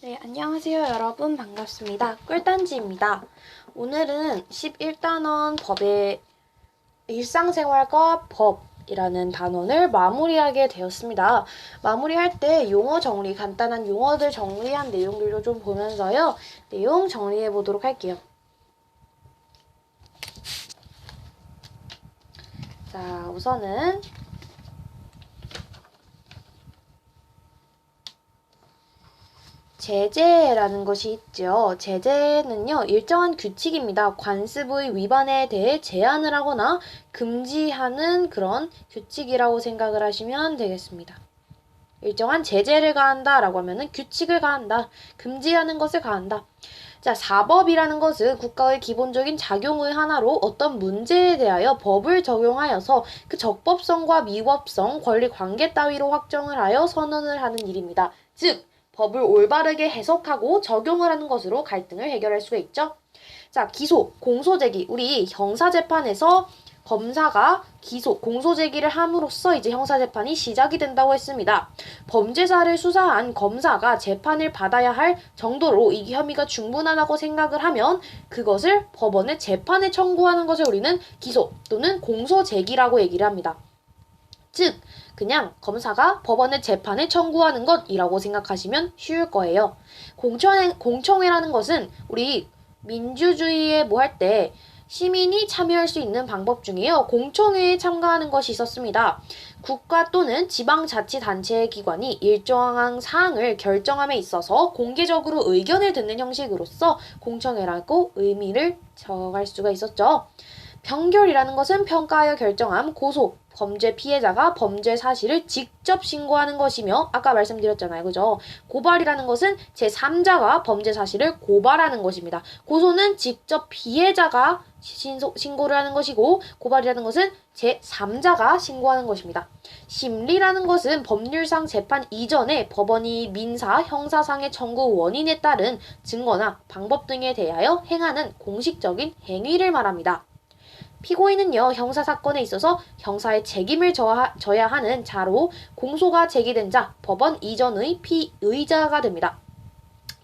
네, 안녕하세요 여러분. 반갑습니다. 꿀단지입니다. 오늘은 11단원 법의 일상생활과 법이라는 단원을 마무리하게 되었습니다. 마무리할 때 용어 정리, 간단한 용어들 정리한 내용들도 좀 보면서요. 내용 정리해 보도록 할게요. 자, 우선은 제재라는 것이 있죠. 제재는요, 일정한 규칙입니다. 관습의 위반에 대해 제한을 하거나 금지하는 그런 규칙이라고 생각을 하시면 되겠습니다. 일정한 제재를 가한다 라고 하면은 규칙을 가한다, 금지하는 것을 가한다. 자, 사법이라는 것은 국가의 기본적인 작용의 하나로 어떤 문제에 대하여 법을 적용하여서 그 적법성과 미법성, 권리 관계 따위로 확정을 하여 선언을 하는 일입니다. 즉, 법을 올바르게 해석하고 적용을 하는 것으로 갈등을 해결할 수가 있죠. 자, 기소, 공소제기. 우리 형사재판에서 검사가 공소제기를 함으로써 이제 형사재판이 시작이 된다고 했습니다. 범죄자를 수사한 검사가 재판을 받아야 할 정도로 이 혐의가 충분하다고 생각을 하면 그것을 법원에 재판에 청구하는 것을 우리는 기소 또는 공소제기라고 얘기를 합니다. 즉, 그냥 검사가 법원에 재판에 청구하는 것이라고 생각하시면 쉬울 거예요. 공청회라는 것은 우리 민주주의에 뭐 할 때 시민이 참여할 수 있는 방법 중에요. 공청회에 참가하는 것이 있었습니다. 국가 또는 지방자치단체의 기관이 일정한 사항을 결정함에 있어서 공개적으로 의견을 듣는 형식으로서 공청회라고 의미를 적할 수가 있었죠. 평결이라는 것은 평가하여 결정함, 고소, 범죄 피해자가 범죄 사실을 직접 신고하는 것이며 아까 말씀드렸잖아요. 그죠? 고발이라는 것은 제3자가 범죄 사실을 고발하는 것입니다. 고소는 직접 피해자가 신고를 하는 것이고 고발이라는 것은 제3자가 신고하는 것입니다. 심리라는 것은 법률상 재판 이전에 법원이 민사, 형사상의 청구 원인에 따른 증거나 방법 등에 대하여 행하는 공식적인 행위를 말합니다. 피고인은요, 형사사건에 있어서 형사의 책임을 져야 하는 자로 공소가 제기된 자, 법원 이전의 피의자가 됩니다.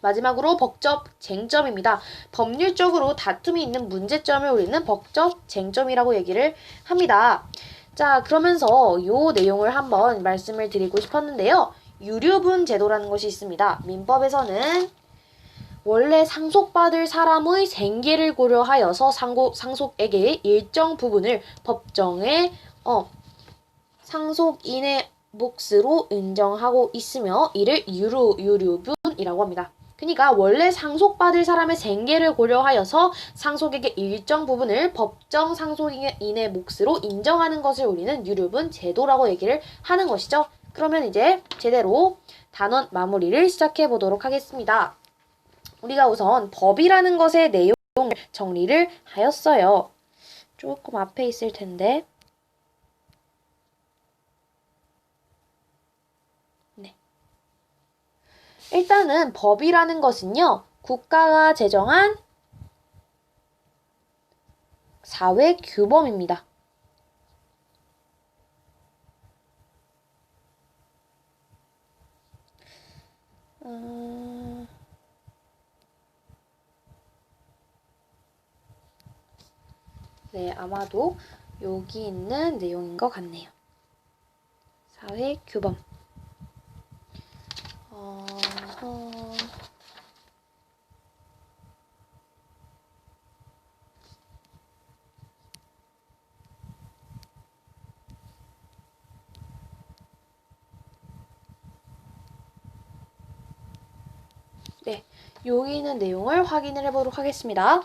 마지막으로 법적 쟁점입니다. 법률적으로 다툼이 있는 문제점을 우리는 법적 쟁점이라고 얘기를 합니다. 자, 그러면서 이 내용을 한번 말씀을 드리고 싶었는데요. 유류분 제도라는 것이 있습니다. 민법에서는 원래 상속받을 사람의 생계를 고려하여서 상속에게 일정 부분을 법정에 상속인의 몫으로 인정하고 있으며 이를 유류분이라고 합니다. 그러니까 원래 상속받을 사람의 생계를 고려하여서 상속에게 일정 부분을 법정 상속인의 몫으로 인정하는 것을 우리는 유류분 제도라고 얘기를 하는 것이죠. 그러면 이제 제대로 단원 마무리를 시작해 보도록 하겠습니다. 우리가 우선 법이라는 것의 내용을 정리를 하였어요. 조금 앞에 있을 텐데. 네. 일단은 법이라는 것은요, 국가가 제정한 사회 규범입니다. 네, 아마도 여기 있는 내용인 것 같네요. 사회 규범. 네, 여기 있는 내용을 확인을 해보도록 하겠습니다.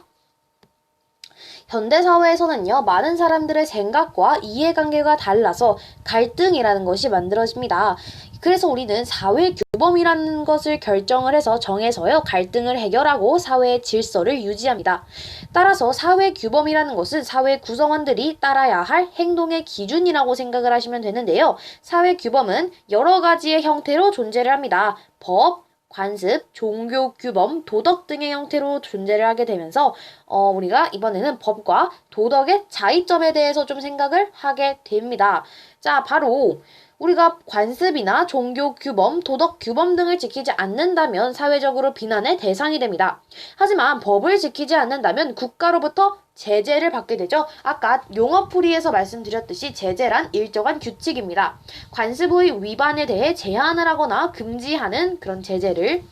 현대사회에서는요, 많은 사람들의 생각과 이해관계가 달라서 갈등이라는 것이 만들어집니다. 그래서 우리는 사회 규범이라는 것을 결정을 해서 정해서요, 갈등을 해결하고 사회의 질서를 유지합니다. 따라서 사회 규범이라는 것은 사회 구성원들이 따라야 할 행동의 기준이라고 생각을 하시면 되는데요. 사회 규범은 여러 가지의 형태로 존재를 합니다. 법, 관습, 종교 규범, 도덕 등의 형태로 존재를 하게 되면서 우리가 이번에는 법과 도덕의 차이점에 대해서 좀 생각을 하게 됩니다. 자, 바로 우리가 관습이나 종교 규범, 도덕 규범 등을 지키지 않는다면 사회적으로 비난의 대상이 됩니다. 하지만 법을 지키지 않는다면 국가로부터 제재를 받게 되죠. 아까 용어풀이에서 말씀드렸듯이 제재란 일정한 규칙입니다. 관습의 위반에 대해 제한을 하거나 금지하는 그런 제재를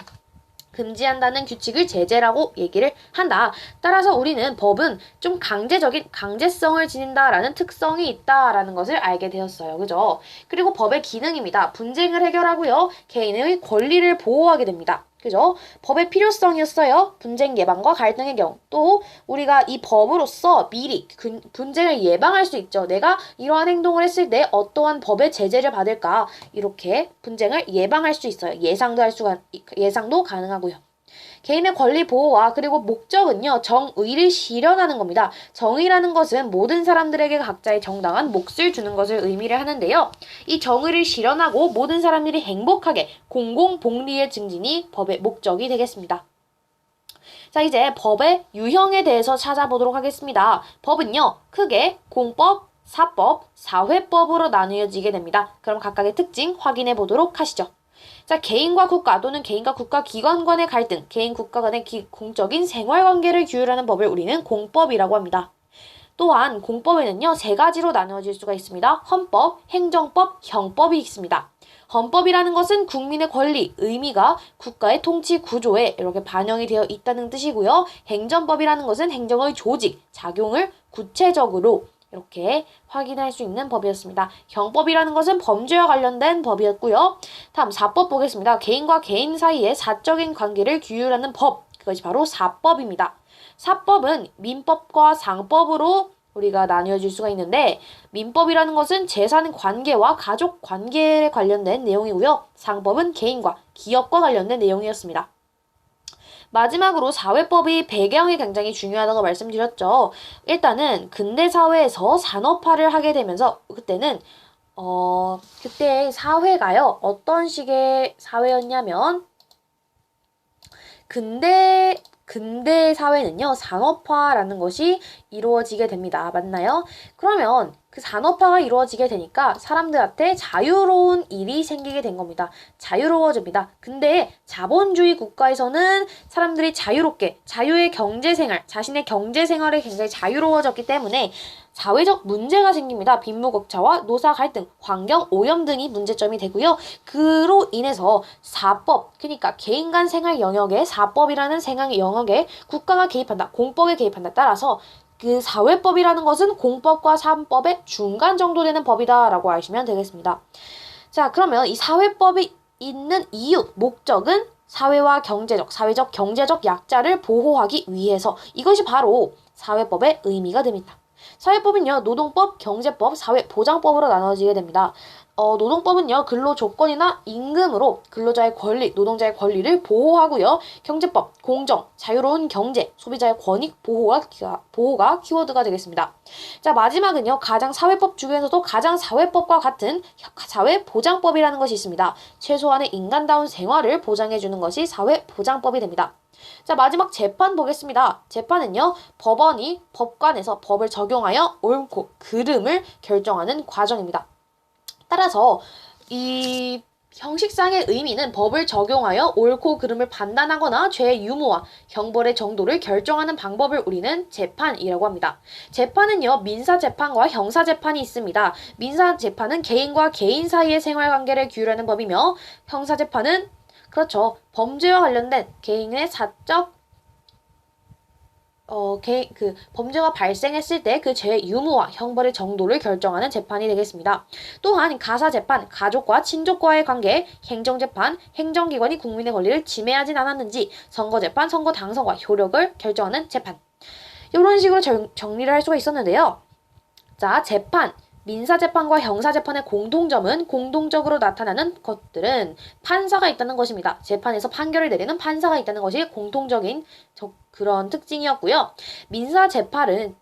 금지한다는 규칙을 제재라고 얘기를 한다. 따라서 우리는 법은 좀 강제성을 지닌다라는 특성이 있다라는 것을 알게 되었어요. 그죠? 그리고 법의 기능입니다. 분쟁을 해결하고요. 개인의 권리를 보호하게 됩니다. 그죠? 법의 필요성이었어요. 분쟁 예방과 갈등의 경우. 또 우리가 이 법으로서 미리 분쟁을 예방할 수 있죠. 내가 이러한 행동을 했을 때 어떠한 법의 제재를 받을까? 이렇게 분쟁을 예방할 수 있어요. 예상도 가능하고요. 개인의 권리 보호와 그리고 목적은요, 정의를 실현하는 겁니다. 정의라는 것은 모든 사람들에게 각자의 정당한 몫을 주는 것을 의미를 하는데요. 이 정의를 실현하고 모든 사람들이 행복하게 공공복리의 증진이 법의 목적이 되겠습니다. 자, 이제 법의 유형에 대해서 찾아보도록 하겠습니다. 법은요, 크게 공법, 사법, 사회법으로 나누어지게 됩니다. 그럼 각각의 특징 확인해 보도록 하시죠. 자, 개인과 국가 또는 개인과 국가 기관 간의 갈등, 개인 국가 간의 공적인 생활관계를 규율하는 법을 우리는 공법이라고 합니다. 또한 공법에는요, 세 가지로 나누어질 수가 있습니다. 헌법, 행정법, 형법이 있습니다. 헌법이라는 것은 국민의 권리, 의미가 국가의 통치 구조에 이렇게 반영이 되어 있다는 뜻이고요. 행정법이라는 것은 행정의 조직, 작용을 구체적으로 이렇게 확인할 수 있는 법이었습니다. 형법이라는 것은 범죄와 관련된 법이었고요. 다음 사법 보겠습니다. 개인과 개인 사이의 사적인 관계를 규율하는 법, 그것이 바로 사법입니다. 사법은 민법과 상법으로 우리가 나뉘어질 수가 있는데, 민법이라는 것은 재산 관계와 가족 관계에 관련된 내용이고요. 상법은 개인과 기업과 관련된 내용이었습니다. 마지막으로 사회법의 배경이 굉장히 중요하다고 말씀드렸죠. 일단은 근대 사회에서 산업화를 하게 되면서 그때는 그때 사회가요. 어떤 식의 사회였냐면 근대 사회는요, 산업화라는 것이 이루어지게 됩니다. 맞나요? 그러면 그 산업화가 이루어지게 되니까 사람들한테 자유로운 일이 생기게 된 겁니다. 자유로워집니다. 근데 자본주의 국가에서는 사람들이 자유롭게 자유의 경제생활, 자신의 경제생활이 굉장히 자유로워졌기 때문에 사회적 문제가 생깁니다. 빈부격차와 노사 갈등, 환경 오염 등이 문제점이 되고요. 그로 인해서 사법, 그러니까 개인 간 생활 영역에 사법이라는 생활 영역에 국가가 개입한다. 공법에 개입한다. 따라서 그 사회법이라는 것은 공법과 사법의 중간 정도 되는 법이다라고 아시면 되겠습니다. 자, 그러면 이 사회법이 있는 이유, 목적은 사회와 사회적, 경제적 약자를 보호하기 위해서 이것이 바로 사회법의 의미가 됩니다. 사회법은요, 노동법, 경제법, 사회보장법으로 나눠지게 됩니다. 노동법은요, 근로조건이나 임금으로 근로자의 권리, 노동자의 권리를 보호하고요. 경제법, 공정, 자유로운 경제, 소비자의 권익 보호가 키워드가 되겠습니다. 자, 마지막은요, 가장 사회법 중에서도 가장 사회법과 같은 사회보장법이라는 것이 있습니다. 최소한의 인간다운 생활을 보장해주는 것이 사회보장법이 됩니다. 자, 마지막 재판 보겠습니다. 재판은요, 법원이 법관에서 법을 적용하여 옳고 그름을 결정하는 과정입니다. 따라서 이 형식상의 의미는 법을 적용하여 옳고 그름을 판단하거나 죄의 유무와 형벌의 정도를 결정하는 방법을 우리는 재판이라고 합니다. 재판은요, 민사재판과 형사재판이 있습니다. 민사재판은 개인과 개인 사이의 생활관계를 규율하는 법이며, 형사재판은 그렇죠, 범죄와 관련된 개인의 사적 범죄가 발생했을 때 그 죄의 유무와 형벌의 정도를 결정하는 재판이 되겠습니다. 또한 가사재판, 가족과 친족과의 관계, 행정재판, 행정기관이 국민의 권리를 침해하진 않았는지, 선거재판, 선거 당선과 효력을 결정하는 재판. 이런 식으로 정리를 할 수가 있었는데요. 자, 재판. 민사재판과 형사재판의 공통점은 공동적으로 나타나는 것들은 판사가 있다는 것입니다. 재판에서 판결을 내리는 판사가 있다는 것이 공통적인 그런 특징이었고요. 민사재판을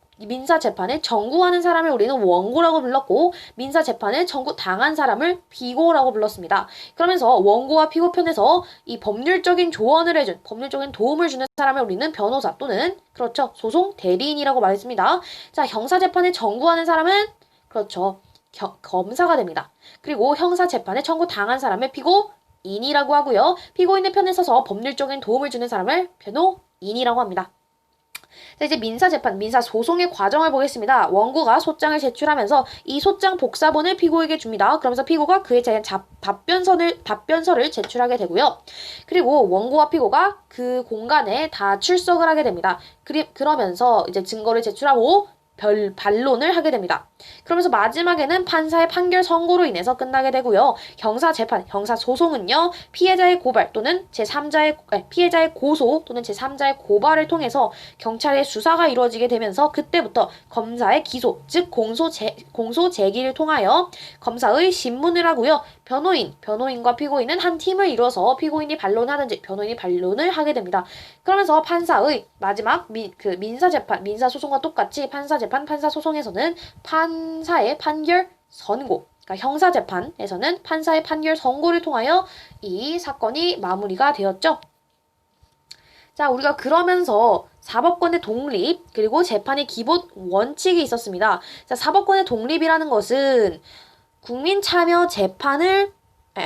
청구하는 사람을 우리는 원고라고 불렀고, 민사재판을 청구당한 사람을 피고라고 불렀습니다. 그러면서 원고와 피고 편에서 이 법률적인 조언을 해준, 법률적인 도움을 주는 사람을 우리는 변호사 또는 그렇죠, 소송 대리인이라고 말했습니다. 자, 형사재판을 청구하는 사람은 그렇죠, 검사가 됩니다. 그리고 형사재판에 청구당한 사람을 피고인이라고 하고요. 피고인의 편에 서서 법률적인 도움을 주는 사람을 변호인이라고 합니다. 자, 이제 민사재판, 민사소송의 과정을 보겠습니다. 원고가 소장을 제출하면서 이 소장 복사본을 피고에게 줍니다. 그러면서 피고가 그에 대한 답변서를 제출하게 되고요. 그리고 원고와 피고가 그 공간에 다 출석을 하게 됩니다. 그러면서 이제 증거를 제출하고 반론을 하게 됩니다. 그러면서 마지막에는 판사의 판결 선고로 인해서 끝나게 되고요. 형사재판, 형사소송은요. 피해자의 고발 또는 피해자의 고소 또는 제3자의 고발을 통해서 경찰의 수사가 이루어지게 되면서 그때부터 검사의 기소, 즉 공소 제기를 통하여 검사의 신문을 하고요. 변호인과 피고인은 한 팀을 이뤄서 피고인이 반론하든지 변호인이 반론을 하게 됩니다. 그러면서 판사의 마지막 민사재판, 민사소송과 똑같이 판사재판, 판사소송에서는 판사의 판결 선고, 그러니까 형사재판에서는 판사의 판결 선고를 통하여 이 사건이 마무리가 되었죠. 자, 우리가 그러면서 사법권의 독립 그리고 재판의 기본 원칙이 있었습니다. 자, 사법권의 독립이라는 것은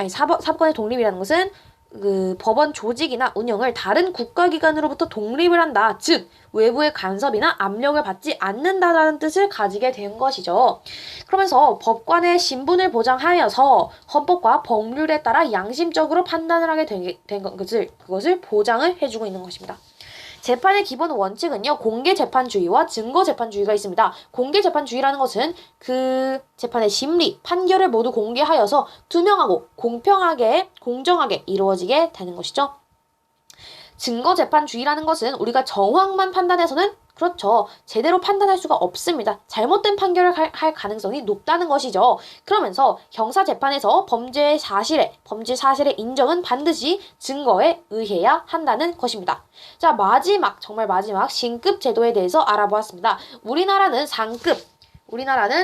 사법권의 독립이라는 것은 그 법원 조직이나 운영을 다른 국가기관으로부터 독립을 한다. 즉 외부의 간섭이나 압력을 받지 않는다라는 뜻을 가지게 된 것이죠. 그러면서 법관의 신분을 보장하여서 헌법과 법률에 따라 양심적으로 판단을 하게 된 그것을 보장을 해주고 있는 것입니다. 재판의 기본 원칙은요, 공개재판주의와 증거재판주의가 있습니다. 공개재판주의라는 것은 그 재판의 심리, 판결을 모두 공개하여서 투명하고 공평하게, 공정하게 이루어지게 되는 것이죠. 증거재판주의라는 것은 우리가 정황만 판단해서는 그렇죠. 제대로 판단할 수가 없습니다. 잘못된 판결을 할 가능성이 높다는 것이죠. 그러면서 형사재판에서 범죄 사실의 인정은 반드시 증거에 의해야 한다는 것입니다. 자, 정말 마지막 신급 제도에 대해서 알아보았습니다. 우리나라는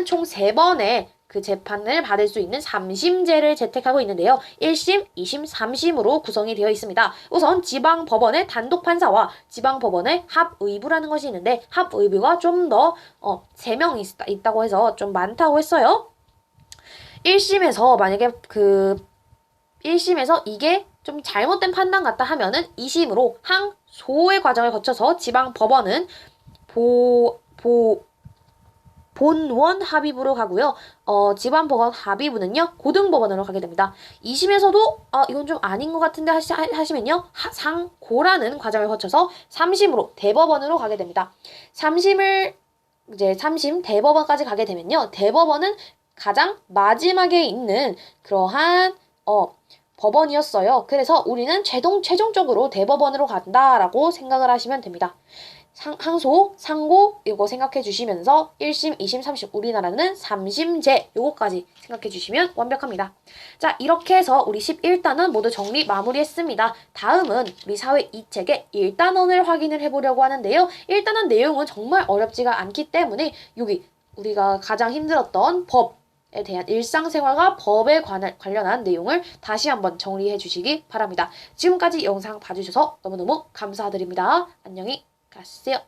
총 3번의 그 재판을 받을 수 있는 3심제를 채택하고 있는데요. 1심, 2심, 3심으로 구성이 되어 있습니다. 우선 지방법원의 단독판사와 지방법원의 합의부라는 것이 있는데 합의부가 좀 더 3명이 있다고 해서 좀 많다고 했어요. 1심에서 만약에 1심에서 이게 좀 잘못된 판단 같다 하면은 2심으로 항소의 과정을 거쳐서 지방법원은 본원 합의부로 가고요. 지방법원 합의부는요. 고등법원으로 가게 됩니다. 2심에서도 이건 좀 아닌 것 같은데 하시면요. 상고라는 과정을 거쳐서 3심으로 대법원으로 가게 됩니다. 3심 대법원까지 가게 되면요. 대법원은 가장 마지막에 있는 그러한 법원이었어요. 그래서 우리는 최종적으로 대법원으로 간다라고 생각을 하시면 됩니다. 항소, 상고 이거 생각해 주시면서 1심, 2심, 3심 우리나라는 3심제 요거까지 생각해 주시면 완벽합니다. 자, 이렇게 해서 우리 11단원 모두 정리 마무리했습니다. 다음은 우리 사회 2책의 1단원을 확인을 해보려고 하는데요. 1단원 내용은 정말 어렵지가 않기 때문에 여기 우리가 가장 힘들었던 법에 대한 일상생활과 법에 관련한 내용을 다시 한번 정리해 주시기 바랍니다. 지금까지 영상 봐주셔서 너무너무 감사드립니다. 안녕히 가세요.